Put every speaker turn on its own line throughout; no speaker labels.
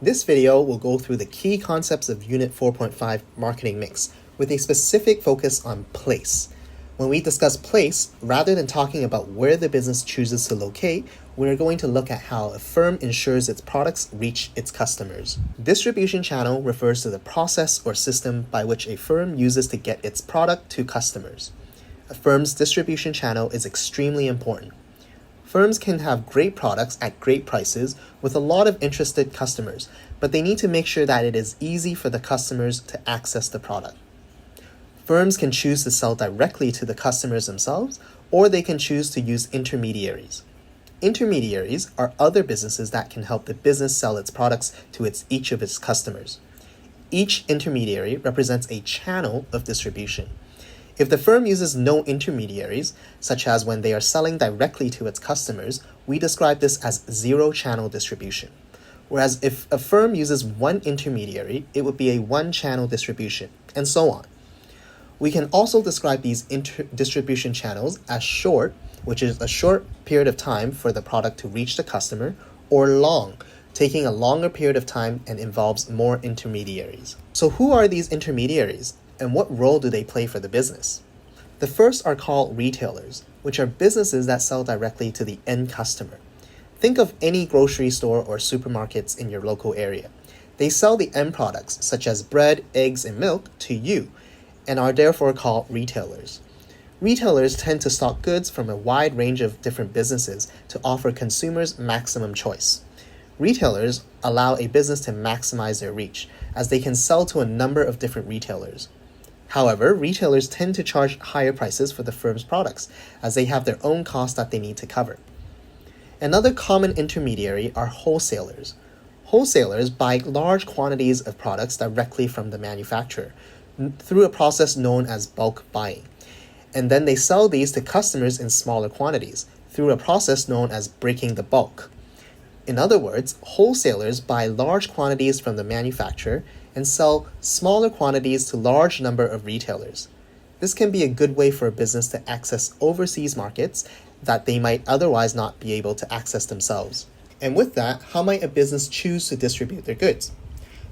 This video will go through the key concepts of Unit 4.5 Marketing Mix with a specific focus on place. When we discuss place, rather than talking about where the business chooses to locate, we're going to look at how a firm ensures its products reach its customers. Distribution channel refers to the process or system by which a firm uses to get its product to customers. A firm's distribution channel is extremely important. Firms can have great products at great prices with a lot of interested customers, but they need to make sure that it is easy for the customers to access the product. Firms can choose to sell directly to the customers themselves, or they can choose to use intermediaries. Intermediaries are other businesses that can help the business sell its products to each of its customers. Each intermediary represents a channel of distribution. If the firm uses no intermediaries, such as when they are selling directly to its customers, we describe this as zero-channel distribution. Whereas if a firm uses one intermediary, it would be a one-channel distribution, and so on. We can also describe these distribution channels as short, which is a short period of time for the product to reach the customer, or long, taking a longer period of time and involves more intermediaries. So who are these intermediaries, and what role do they play for the business? The first are called retailers, which are businesses that sell directly to the end customer. Think of any grocery store or supermarkets in your local area. They sell the end products, such as bread, eggs, and milk, to you, and are therefore called retailers. Retailers tend to stock goods from a wide range of different businesses to offer consumers maximum choice. Retailers allow a business to maximize their reach, as they can sell to a number of different retailers. However, retailers tend to charge higher prices for the firm's products, as they have their own costs that they need to cover. Another common intermediary are wholesalers. Wholesalers buy large quantities of products directly from the manufacturer through a process known as bulk buying, and then they sell these to customers in smaller quantities through a process known as breaking the bulk. In other words, wholesalers buy large quantities from the manufacturer and sell smaller quantities to large number of retailers. This can be a good way for a business to access overseas markets that they might otherwise not be able to access themselves. And with that, how might a business choose to distribute their goods?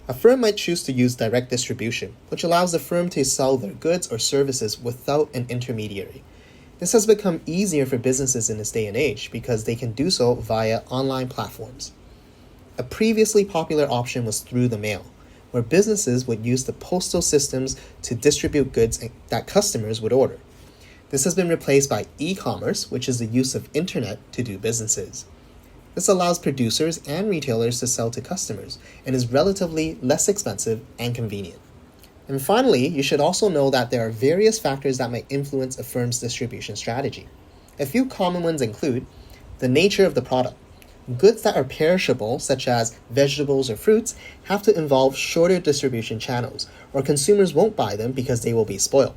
A firm might choose to use direct distribution, which allows the firm to sell their goods or services without an intermediary. This has become easier for businesses in this day and age because they can do so via online platforms. A previously popular option was through the mail, where businesses would use the postal systems to distribute goods that customers would order. This has been replaced by e-commerce, which is the use of internet to do businesses. This allows producers and retailers to sell to customers and is relatively less expensive and convenient. And finally, you should also know that there are various factors that might influence a firm's distribution strategy. A few common ones include the nature of the product. Goods that are perishable, such as vegetables or fruits, have to involve shorter distribution channels, or consumers won't buy them because they will be spoiled.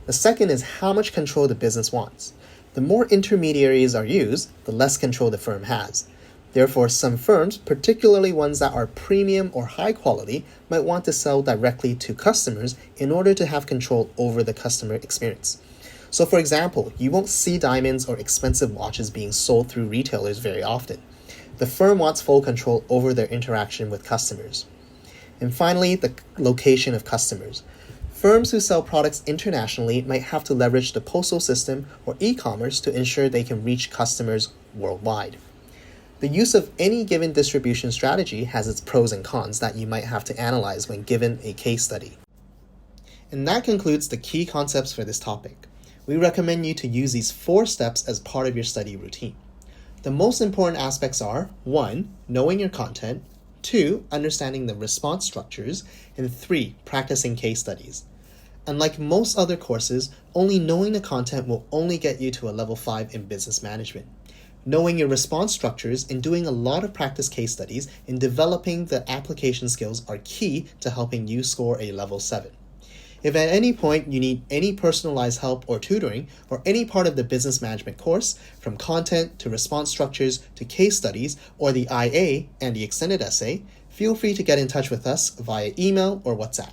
The second is how much control the business wants. The more intermediaries are used, the less control the firm has. Therefore, some firms, particularly ones that are premium or high quality, might want to sell directly to customers in order to have control over the customer experience. So for example, you won't see diamonds or expensive watches being sold through retailers very often. The firm wants full control over their interaction with customers. And finally, the location of customers. Firms who sell products internationally might have to leverage the postal system or e-commerce to ensure they can reach customers worldwide. The use of any given distribution strategy has its pros and cons that you might have to analyze when given a case study. And that concludes the key concepts for this topic. We recommend you to use these 4 steps as part of your study routine. The most important aspects are 1. Knowing your content, 2. Understanding the response structures, and 3. Practicing case studies. Unlike most other courses, only knowing the content will only get you to a level 5 in business management. Knowing your response structures and doing a lot of practice case studies and developing the application skills are key to helping you score a level 7. If at any point you need any personalized help or tutoring or any part of the business management course, from content to response structures to case studies or the IA and the extended essay, feel free to get in touch with us via email or WhatsApp.